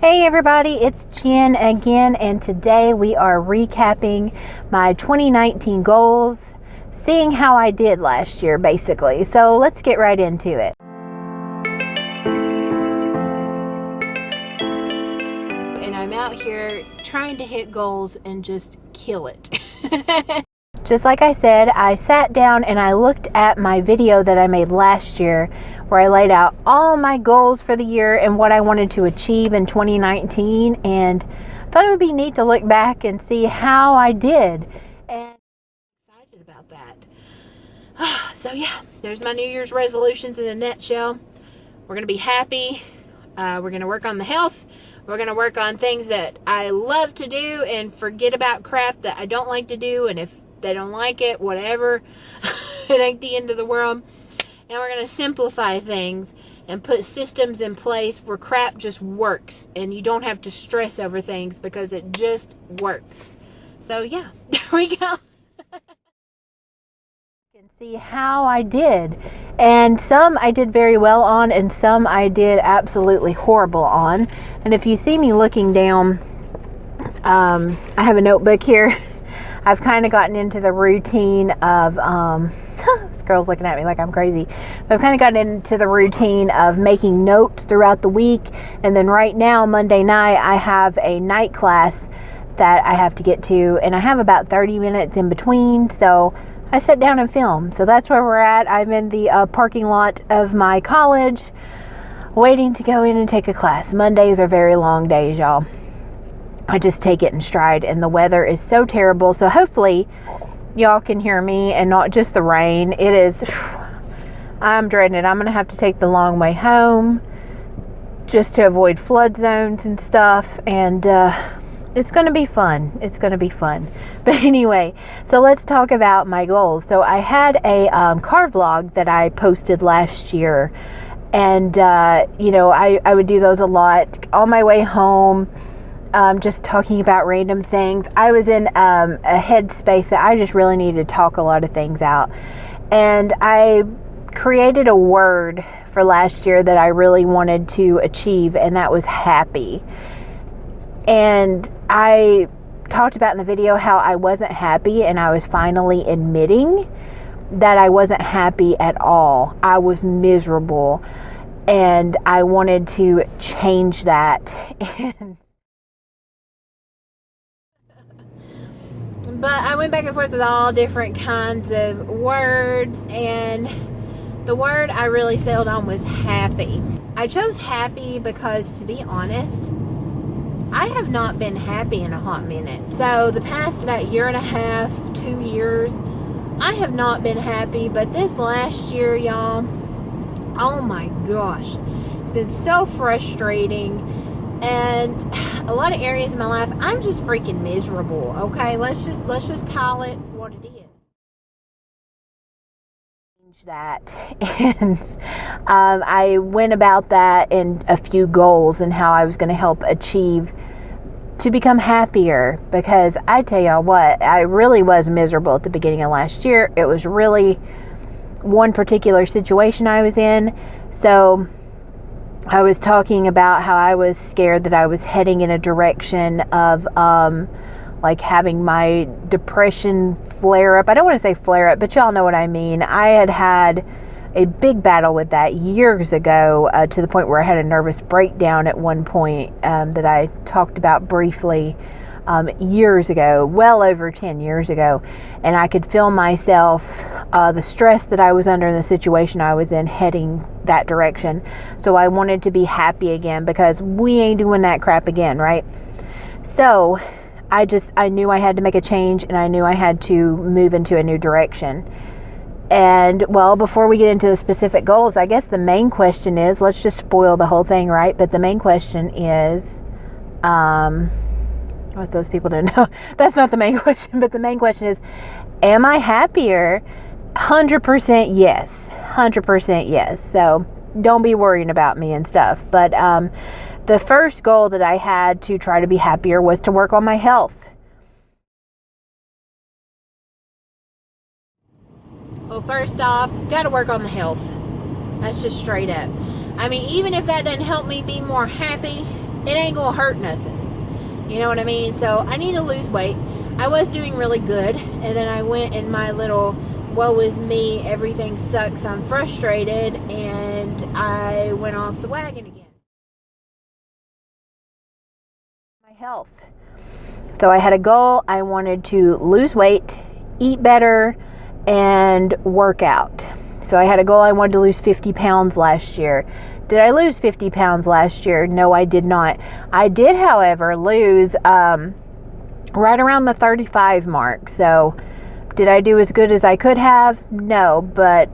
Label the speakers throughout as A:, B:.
A: Hey everybody, it's Jen again, and today we are recapping my 2019 goals, seeing how I did last year basically. So let's get right into it. And I'm out here trying to hit goals and just kill it. Just like I said, I sat down and I looked at my video that I made last year where I laid out all my goals for the year and what I wanted to achieve in 2019, and thought it would be neat to look back and see how I did. And I'm excited about that. So yeah, there's my New Year's resolutions in a nutshell. We're going to be happy. We're going to work on the health. We're going to work on things that I love to do and forget about crap that I don't like to do. And if they don't like it, whatever, it ain't the end of the world. And we're going to simplify things and put systems in place where crap just works and you don't have to stress over things because it just works. So yeah, there we go. You can see how I did. And some I did very well on and some I did absolutely horrible on. And if you see me looking down, I have a notebook here. I've kind of gotten into the routine of, this girl's looking at me like I'm crazy. I've kind of gotten into the routine of making notes throughout the week. And then right now, Monday night, I have a night class that I have to get to. And I have about 30 minutes in between. So I sit down and film. So that's where we're at. I'm in the parking lot of my college, waiting to go in and take a class. Mondays are very long days, y'all. I just take it in stride, and the weather is so terrible. So hopefully y'all can hear me and not just the rain. It is, I'm dreading it. I'm going to have to take the long way home just to avoid flood zones and stuff. And it's going to be fun. It's going to be fun. But anyway, so let's talk about my goals. So I had a car vlog that I posted last year. And, I would do those a lot on my way home. Just talking about random things. I was in a headspace that I just really needed to talk a lot of things out. And I created a word for last year that I really wanted to achieve, and that was happy. And I talked about in the video how I wasn't happy, and I was finally admitting that I wasn't happy at all. I was miserable, and I wanted to change that. But I went back and forth with all different kinds of words, and the word I really settled on was happy. I chose happy because, to be honest, I have not been happy in a hot minute. So the past about year and a half, 2 years, I have not been happy. But this last year, y'all, oh my gosh, it's been so frustrating. And a lot of areas in my life, I'm just freaking miserable. Okay, let's just call it what it is. Change that, and I went about that in a few goals and how I was going to help achieve to become happier. Because I tell y'all what, I really was miserable at the beginning of last year. It was really one particular situation I was in. So I was talking about how I was scared that I was heading in a direction of like having my depression flare up. I don't want to say flare up, but y'all know what I mean. I had a big battle with that years ago, to the point where I had a nervous breakdown at one point, that I talked about briefly years ago, well over 10 years ago. And I could feel myself, the stress that I was under in the situation I was in, heading that direction. So I wanted to be happy again, because we ain't doing that crap again, right? So I knew I had to make a change, and I knew I had to move into a new direction. And well, before we get into the specific goals, I guess the main question is, let's just spoil the whole thing, right? But the main question is, what those people didn't know, that's not the main question, but the main question is, am I happier? 100% yes. 100% yes. So don't be worrying about me and stuff. But the first goal that I had to try to be happier was to work on my health. Well, first off, got to work on the health. That's just straight up. I mean, even if that doesn't help me be more happy, it ain't gonna hurt nothing. You know what I mean? So I need to lose weight. I was doing really good, and then I went in my little woe is me, everything sucks, I'm frustrated, and I went off the wagon again. My health. So I had a goal. I wanted to lose weight, eat better, and work out. So I had a goal. I wanted to lose 50 pounds last year. Did I lose 50 pounds last year? No, I did not. I did, however, lose right around the 35 mark. So did I do as good as I could have? No, but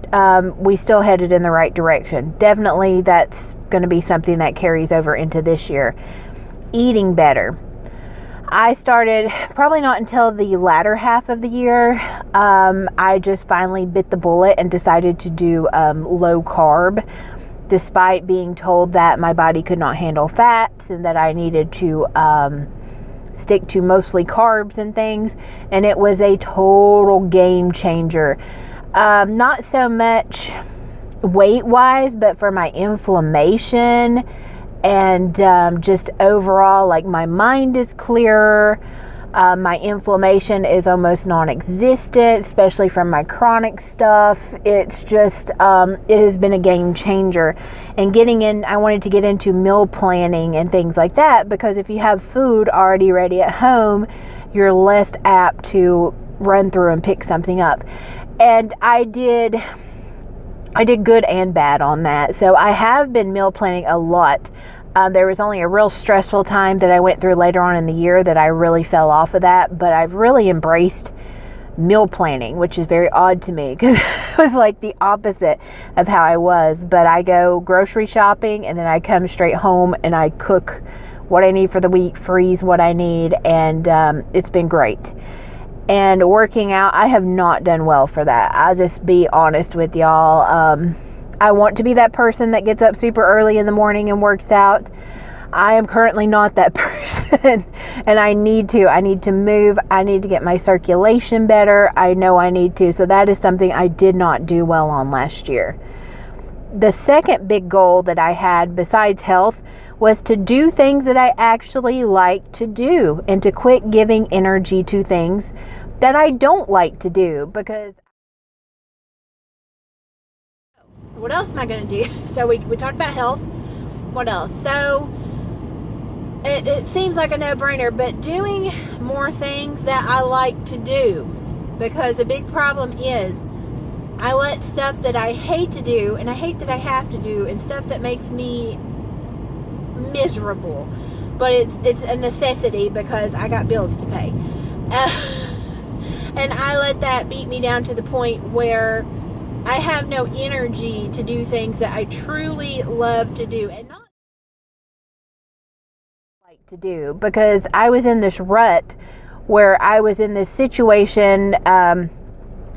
A: we still headed in the right direction. Definitely that's going to be something that carries over into this year. Eating better. I started probably not until the latter half of the year. I just finally bit the bullet and decided to do low carb, despite being told that my body could not handle fats and that I needed to stick to mostly carbs and things. And it was a total game changer. Not so much weight-wise, but for my inflammation. And just overall, like, my mind is clearer. My inflammation is almost non-existent, especially from my chronic stuff. It's just, it has been a game changer. And I wanted to get into meal planning and things like that, because if you have food already ready at home, you're less apt to run through and pick something up. And I did good and bad on that. So I have been meal planning a lot. There was only a real stressful time that I went through later on in the year that I really fell off of that. But I've really embraced meal planning, which is very odd to me because it was like the opposite of how I was. But I go grocery shopping and then I come straight home and I cook what I need for the week, freeze what I need, and it's been great. And working out, I have not done well for that. I'll just be honest with y'all. I want to be that person that gets up super early in the morning and works out. I am currently not that person. And I need to move. I need to get my circulation better. I know I need to. So that is something I did not do well on last year. The second big goal that I had besides health was to do things that I actually like to do and to quit giving energy to things that I don't like to do. Because what else am I going to do? So we talked about health. What else? So it seems like a no-brainer, but doing more things that I like to do. Because a big problem is I let stuff that I hate to do, and I hate that I have to do, and stuff that makes me miserable. But it's a necessity because I got bills to pay. And I let that beat me down to the point where I have no energy to do things that I truly love to do and not like to do, because I was in this rut where I was in this situation that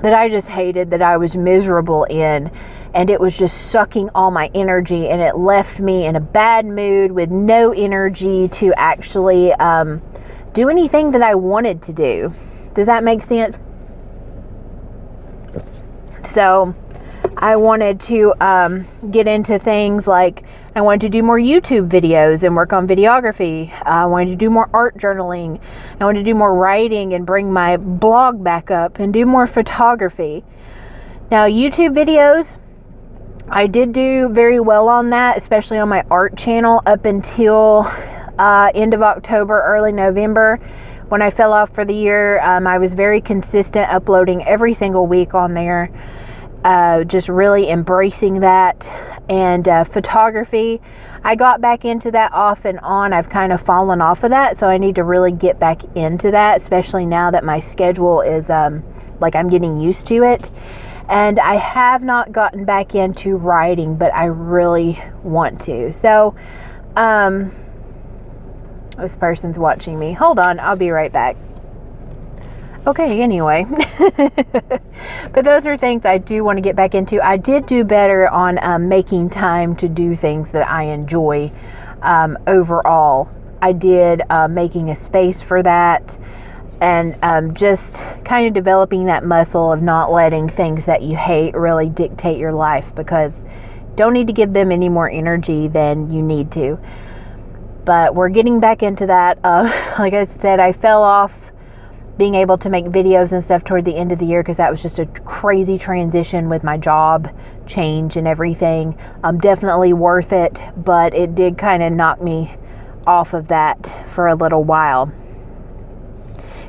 A: I just hated, that I was miserable in, and it was just sucking all my energy, and it left me in a bad mood with no energy to actually do anything that I wanted to do. Does that make sense? So I wanted to get into things like I wanted to do more YouTube videos and work on videography. I wanted to do more art journaling. I wanted to do more writing and bring my blog back up and do more photography. Now, YouTube videos, I did do very well on that, especially on my art channel up until end of October, early November. When I fell off for the year, I was very consistent, uploading every single week on there. Just really embracing that. And photography, I got back into that off and on. I've kind of fallen off of that, so I need to really get back into that, especially now that my schedule is like I'm getting used to it. And I have not gotten back into writing, but I really want to. So this person's watching me. Hold on, I'll be right back. Okay, anyway. But those are things I do want to get back into. I did do better on making time to do things that I enjoy overall. I did making a space for that, and just kind of developing that muscle of not letting things that you hate really dictate your life, because you don't need to give them any more energy than you need to. But we're getting back into that. Like I said, I fell off being able to make videos and stuff toward the end of the year because that was just a crazy transition with my job change and everything. Definitely worth it, but it did kind of knock me off of that for a little while.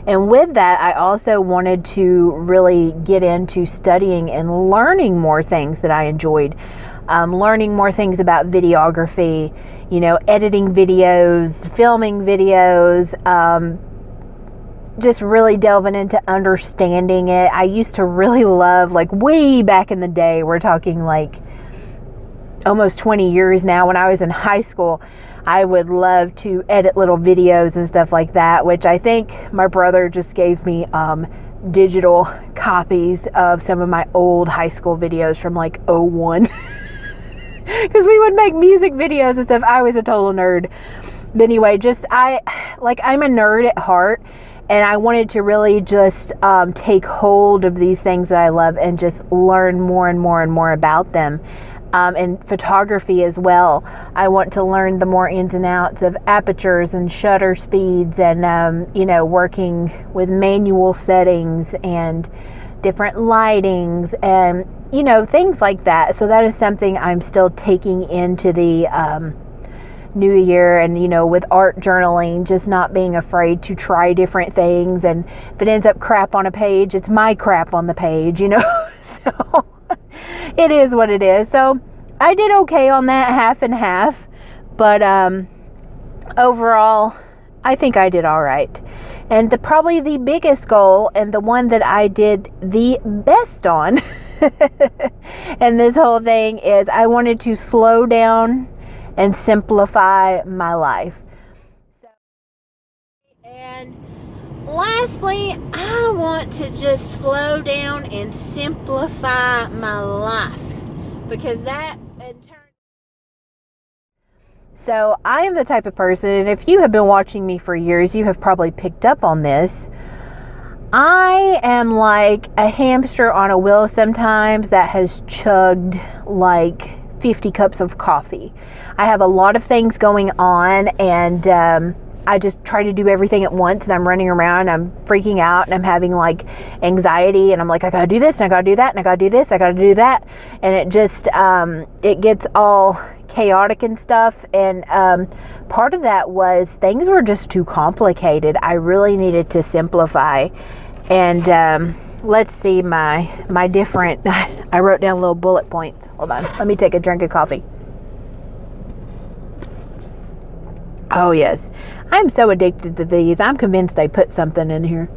A: And with that, I also wanted to really get into studying and learning more things that I enjoyed. Learning more things about videography, editing videos, filming videos, just really delving into understanding it. I used to really love, like way back in the day, we're talking like almost 20 years now, when I was in high school, I would love to edit little videos and stuff like that, which I think my brother just gave me digital copies of some of my old high school videos from like 01. Because we would make music videos and stuff. I was a total nerd. But anyway, I'm a nerd at heart. And I wanted to really just take hold of these things that I love and just learn more and more and more about them. And photography as well. I want to learn the more ins and outs of apertures and shutter speeds and, working with manual settings and different lightings and, things like that. So that is something I'm still taking into the new year, and with art journaling, just not being afraid to try different things, and if it ends up crap on a page, it's my crap on the page, so it is what it is. So I did okay on that, half and half, but overall I think I did all right. And probably the biggest goal, and the one that I did the best on and this whole thing, is I wanted to slow down and simplify my life. And lastly, I want to just slow down and simplify my life, because that in turn. So I am the type of person, and if you have been watching me for years, you have probably picked up on this. I am like a hamster on a wheel sometimes that has chugged like 50 cups of coffee. I have a lot of things going on, and I just try to do everything at once, and I'm running around, I'm freaking out, and I'm having like anxiety, and I'm like, I gotta do this, and I gotta do that, and I gotta do this, I gotta do that, and it just it gets all chaotic and stuff. And part of that was things were just too complicated. I really needed to simplify. And let's see my different, I wrote down little bullet points. Hold on, let me take a drink of coffee. Oh yes, I'm so addicted to these. I'm convinced they put something in here,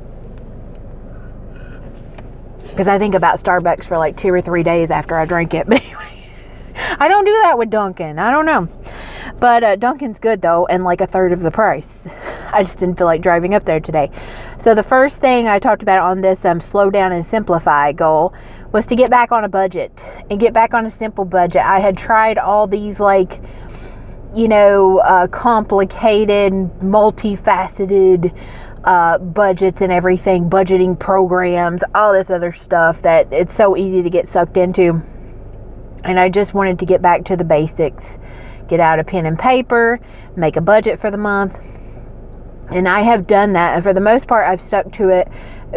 A: because I think about Starbucks for like 2 or 3 days after I drink it. But anyway, I don't do that with Dunkin'. I don't know. But Dunkin's good though, and like a third of the price. I just didn't feel like driving up there today. So the first thing I talked about on this slow down and simplify goal was to get back on a budget and get back on a simple budget. I had tried all these like, complicated, multifaceted budgets and everything, budgeting programs, all this other stuff that it's so easy to get sucked into. And I just wanted to get back to the basics, get out a pen and paper, make a budget for the month. And I have done that. And for the most part, I've stuck to it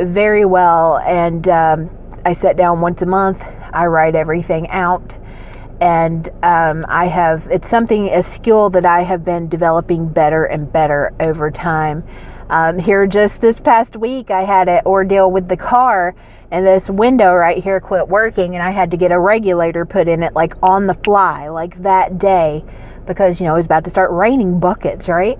A: very well. And I sit down once a month, I write everything out. And it's a skill that I have been developing better and better over time. Here just this past week, I had an ordeal with the car, and this window right here quit working, and I had to get a regulator put in it like on the fly, like that day, because, it was about to start raining buckets, right?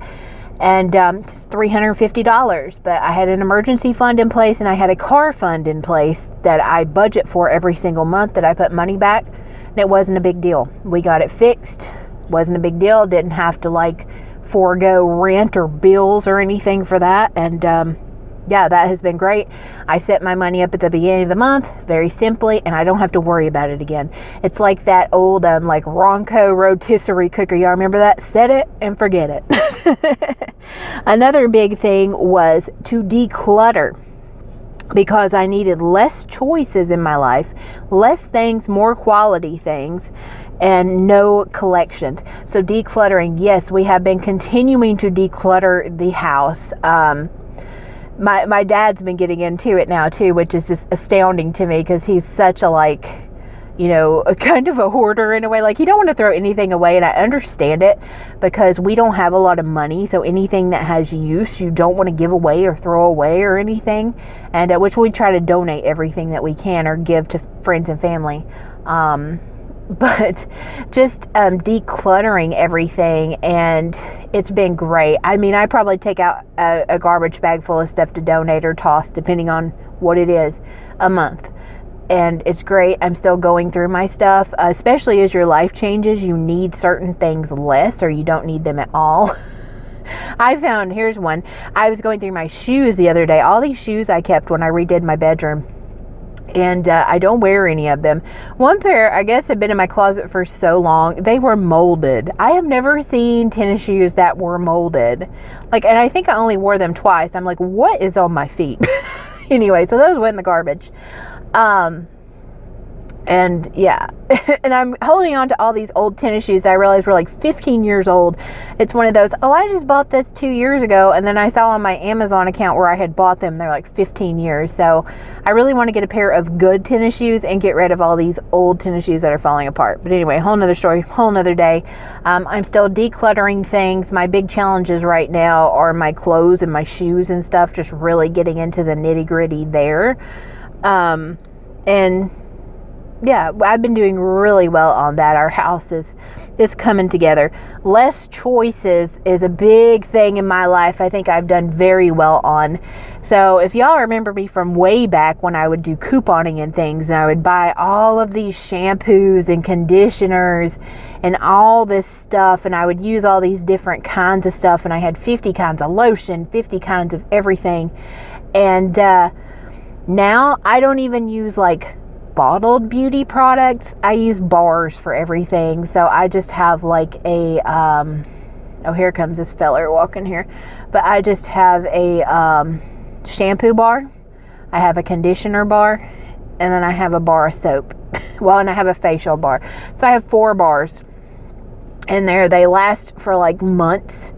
A: And it's $350, but I had an emergency fund in place, and I had a car fund in place that I budget for every single month, that I put money back, and it wasn't a big deal. We got it fixed. Wasn't a big deal. Didn't have to like forego rent or bills or anything for that. And that has been great. I set my money up at the beginning of the month very simply, and I don't have to worry about it again. It's like that old like Ronco rotisserie cooker. Y'all remember that? Set it and forget it. Another big thing was to declutter, because I needed less choices in my life, less things, more quality things. and no collections. So decluttering, yes, we have been continuing to declutter the house. My dad's been getting into it now too, which is just astounding to me because he's such a a kind of a hoarder in a way. Like, you don't want to throw anything away, and I understand it because we don't have a lot of money, so anything that has use you don't want to give away or throw away or anything, and which we try to donate everything that we can or give to friends and family. But just decluttering everything, and it's been great. I mean, I probably take out a garbage bag full of stuff to donate or toss, depending on what it is, a month. And it's great. I'm still going through my stuff, especially as your life changes. You need certain things less, or you don't need them at all. I found, here's one. I was going through my shoes the other day. All these shoes I kept when I redid my bedroom. And I don't wear any of them. One pair, I guess, had been in my closet for so long. They were molded. I have never seen tennis shoes that were molded. And I think I only wore them twice. I'm like, what is on my feet? Anyway, so those went in the garbage. And yeah, and I'm holding on to all these old tennis shoes that I realized were like 15 years old. It's one of those, I just bought this 2 years ago, and then I saw on my Amazon account where I had bought them, they're like 15 years. So I really want to get a pair of good tennis shoes and get rid of all these old tennis shoes that are falling apart. But anyway, whole nother story, whole nother day. I'm still decluttering things. My big challenges right now are my clothes and my shoes and stuff, just really getting into the nitty-gritty there. And yeah, I've been doing really well on that. Our house is coming together. Less choices is a big thing in my life. I think I've done very well on. So if y'all remember me from way back when I would do couponing and things, and I would buy all of these shampoos and conditioners and all this stuff, and I would use all these different kinds of stuff, and I had 50 kinds of lotion, 50 kinds of everything. And now I don't even use bottled beauty products. I use bars for everything. So I just have a here comes this feller walking here, but I just have a shampoo bar, I have a conditioner bar, and then I have a bar of soap. Well, and I have a facial bar. So I have 4 bars in there. They last for months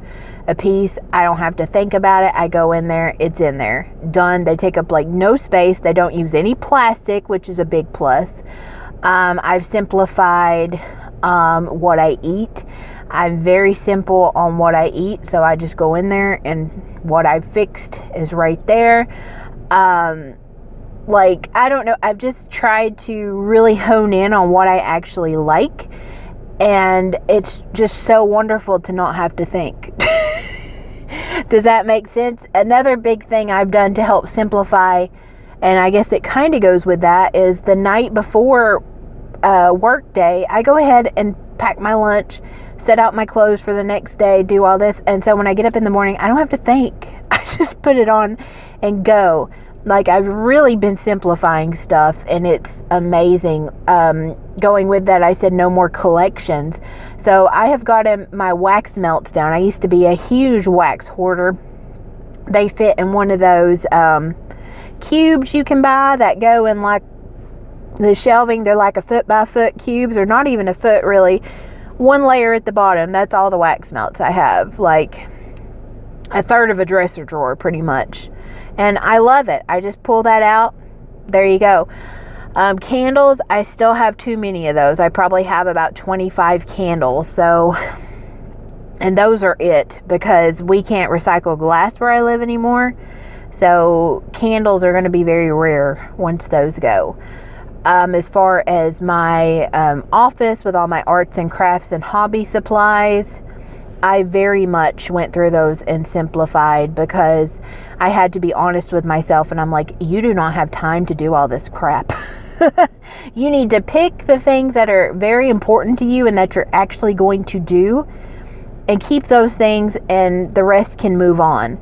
A: a piece. I don't have to think about it. I go in there, it's in there, done. They take up no space. They don't use any plastic, which is a big plus. I've simplified what I eat. I'm very simple on what I eat, so I just go in there and what I've fixed is right there. I don't know, I've just tried to really hone in on what I actually like, and it's just so wonderful to not have to think. Does that make sense? Another big thing I've done to help simplify, and I guess it kind of goes with that, is the night before work day, I go ahead and pack my lunch, set out my clothes for the next day, do all this, and so when I get up in the morning, I don't have to think. I just put it on and go. I've really been simplifying stuff, and it's amazing. Going with that, I said no more collections. So I have gotten my wax melts down. I used to be a huge wax hoarder. They fit in one of those cubes you can buy that go in the shelving. They're like a 1-by-1 cubes, or not even a foot really. One layer at the bottom. That's all the wax melts I have. A third of a dresser drawer pretty much. And I love it. I just pull that out. There you go. Candles, I still have too many of those. I probably have about 25 candles. So, and those are it, because we can't recycle glass where I live anymore. So candles are going to be very rare once those go. As far as my office with all my arts and crafts and hobby supplies, I very much went through those and simplified, because I had to be honest with myself, and I'm like, you do not have time to do all this crap. You need to pick the things that are very important to you and that you're actually going to do, and keep those things, and the rest can move on.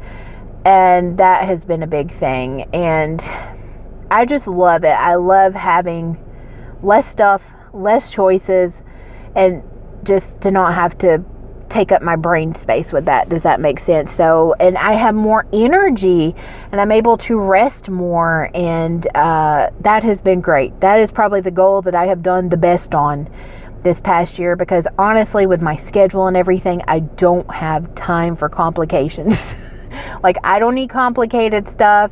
A: And that has been a big thing, and I just love it. I love having less stuff, less choices, and just to not have to take up my brain space with that. Does that make sense? So, and I have more energy, and I'm able to rest more, and that has been great. That is probably the goal that I have done the best on, this past year, because honestly, with my schedule and everything, I don't have time for complications. Like, I don't need complicated stuff.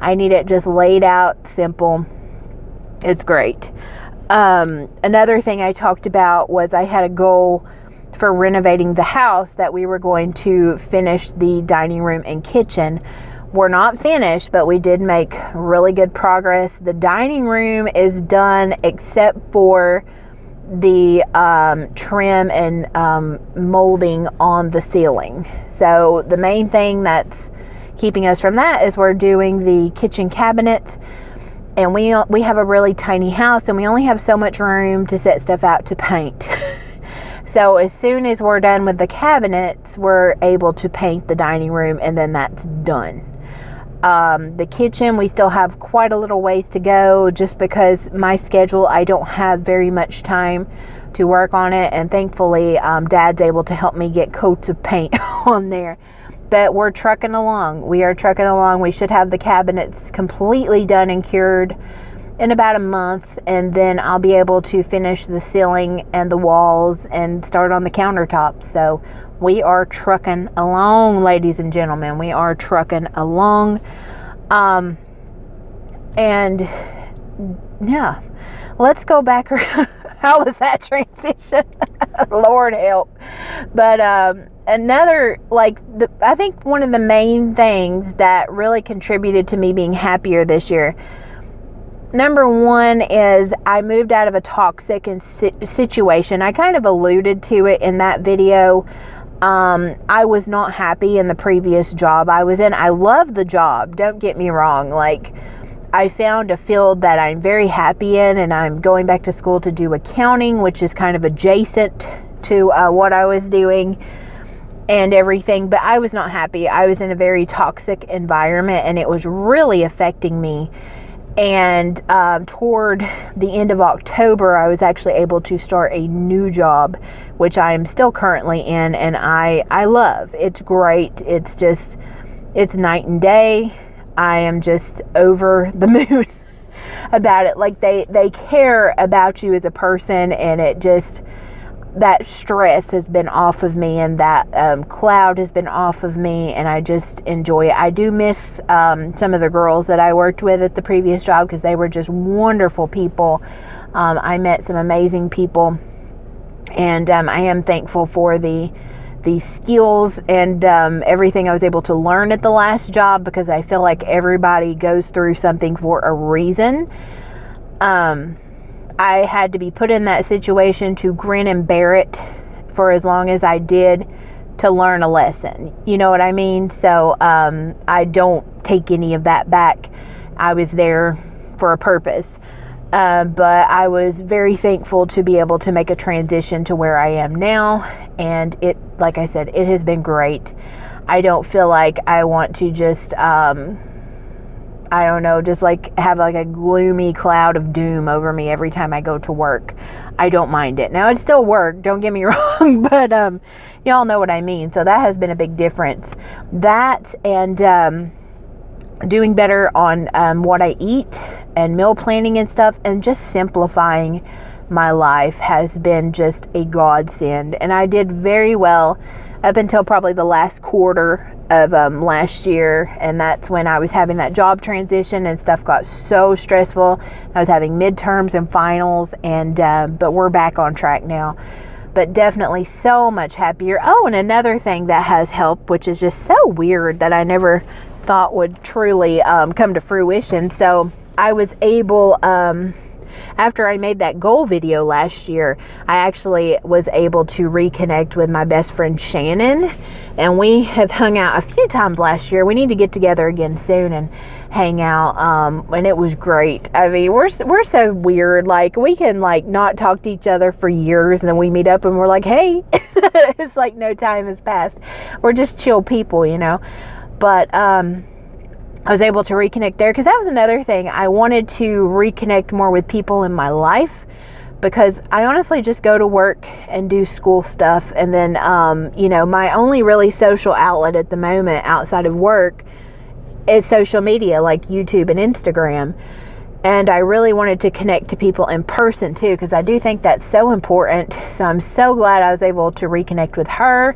A: I need it just laid out, simple. It's great. Another thing I talked about was I had a goal for renovating the house, that we were going to finish the dining room and kitchen. We're not finished, but we did make really good progress. The dining room is done except for the trim and molding on the ceiling. So the main thing that's keeping us from that is we're doing the kitchen cabinet, and we have a really tiny house, and we only have so much room to set stuff out to paint. So as soon as we're done with the cabinets, we're able to paint the dining room, and then that's done. The kitchen, we still have quite a little ways to go, just because my schedule, I don't have very much time to work on it, and thankfully Dad's able to help me get coats of paint on there. But we're trucking along. We are trucking along. We should have the cabinets completely done and cured in about a month, and then I'll be able to finish the ceiling and the walls and start on the countertops. So we are trucking along, ladies and gentlemen. We are trucking along. And yeah, let's go back. How was that transition? Lord help. But another, I think one of the main things that really contributed to me being happier this year, number one, is I moved out of a toxic situation. I kind of alluded to it in that video. I was not happy in the previous job I was in. I loved the job, don't get me wrong. I found a field that I'm very happy in, and I'm going back to school to do accounting, which is kind of adjacent to what I was doing and everything. But I was not happy. I was in a very toxic environment, and it was really affecting me. And toward the end of October, I was actually able to start a new job, which I am still currently in, and I love. It's great. It's night and day. I am just over the moon about it. They care about you as a person, and that stress has been off of me, and that cloud has been off of me, and I just enjoy it. I do miss some of the girls that I worked with at the previous job, because they were just wonderful people. I met some amazing people, and I am thankful for the skills and everything I was able to learn at the last job, because I feel like everybody goes through something for a reason. I had to be put in that situation to grin and bear it for as long as I did, to learn a lesson. You know what I mean? So I don't take any of that back. I was there for a purpose. But I was very thankful to be able to make a transition to where I am now. And it, like I said, it has been great. I don't feel like I want to just, I don't know, just have a gloomy cloud of doom over me every time I go to work. I don't mind it. Now, it's still work, don't get me wrong, but y'all know what I mean. So that has been a big difference. That, and doing better on what I eat and meal planning and stuff, and just simplifying my life has been just a godsend. And I did very well up until probably the last quarter of last year, and that's when I was having that job transition, and stuff got so stressful. I was having midterms and finals, and but we're back on track now. But definitely so much happier. Oh, and another thing that has helped, which is just so weird that I never thought would truly come to fruition. So I was able, after I made that goal video last year, I actually was able to reconnect with my best friend Shannon, and we have hung out a few times last year. We need to get together again soon and hang out, and it was great. I mean, we're so weird. We can not talk to each other for years, and then we meet up and we're like, hey. It's like no time has passed. We're just chill people, you know. But I was able to reconnect there, because that was another thing. I wanted to reconnect more with people in my life, because I honestly just go to work and do school stuff. And then, my only really social outlet at the moment outside of work is social media, like YouTube and Instagram. And I really wanted to connect to people in person too, because I do think that's so important. So I'm so glad I was able to reconnect with her.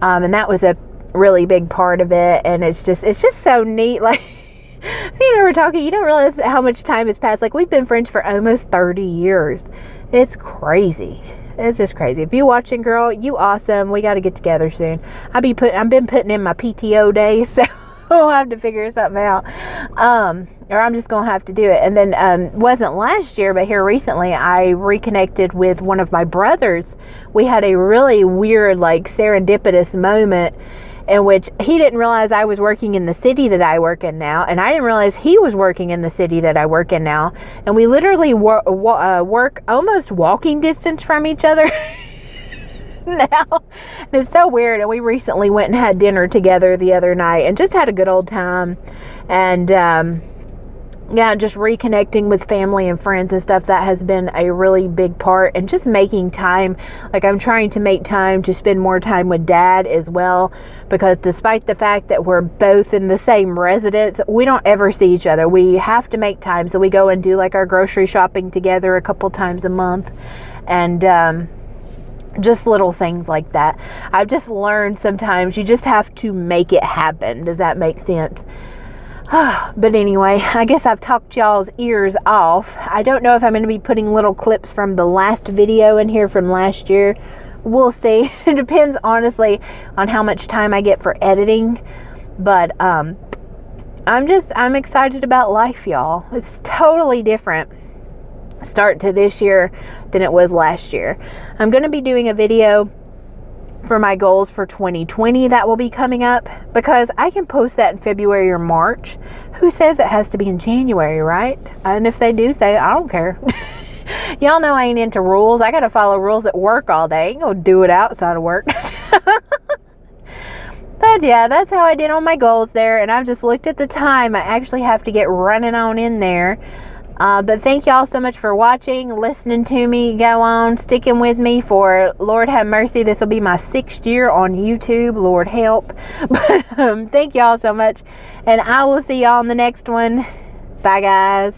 A: And that was a really big part of it. And it's just so neat. Like, you know, we're talking, you don't realize how much time has passed. Like, we've been friends for almost 30 years. It's crazy. It's just crazy. If you're watching, girl, you awesome. We got to get together soon. I've been putting in my PTO days, so I'll have to figure something out. Or I'm just going to have to do it. And then, wasn't last year, but here recently, I reconnected with one of my brothers. We had a really weird, like, serendipitous moment in which he didn't realize I was working in the city that I work in now, and I didn't realize he was working in the city that I work in now, and we literally work almost walking distance from each other now. And it's so weird. And we recently went and had dinner together the other night and just had a good old time. And yeah, just reconnecting with family and friends and stuff, that has been a really big part. And just making time, like, I'm trying to make time to spend more time with Dad as well, because despite the fact that we're both in the same residence, we don't ever see each other. We have to make time, so we go and do like our grocery shopping together a couple times a month, and just little things like that. I've just learned sometimes you just have to make it happen. Does that make sense? But anyway, I guess I've talked y'all's ears off. I don't know if I'm going to be putting little clips from the last video in here from last year. We'll see. It depends, honestly, on how much time I get for editing. But I'm excited about life, y'all. It's totally different start to this year than it was last year. I'm going to be doing a video for my goals for 2020 that will be coming up, because I can post that in February or March. Who says it has to be in January, right? And if they do say, I don't care. Y'all know I ain't into rules. I gotta follow rules at work all day. I ain't gonna do it outside of work. But yeah, that's how I did on my goals there. And I've just looked at the time. I actually have to get running on in there. But thank y'all so much for watching, listening to me go on, sticking with me for, Lord have mercy, this will be my 6th year on YouTube. Lord help. But thank y'all so much, and I will see y'all on the next one. Bye, guys.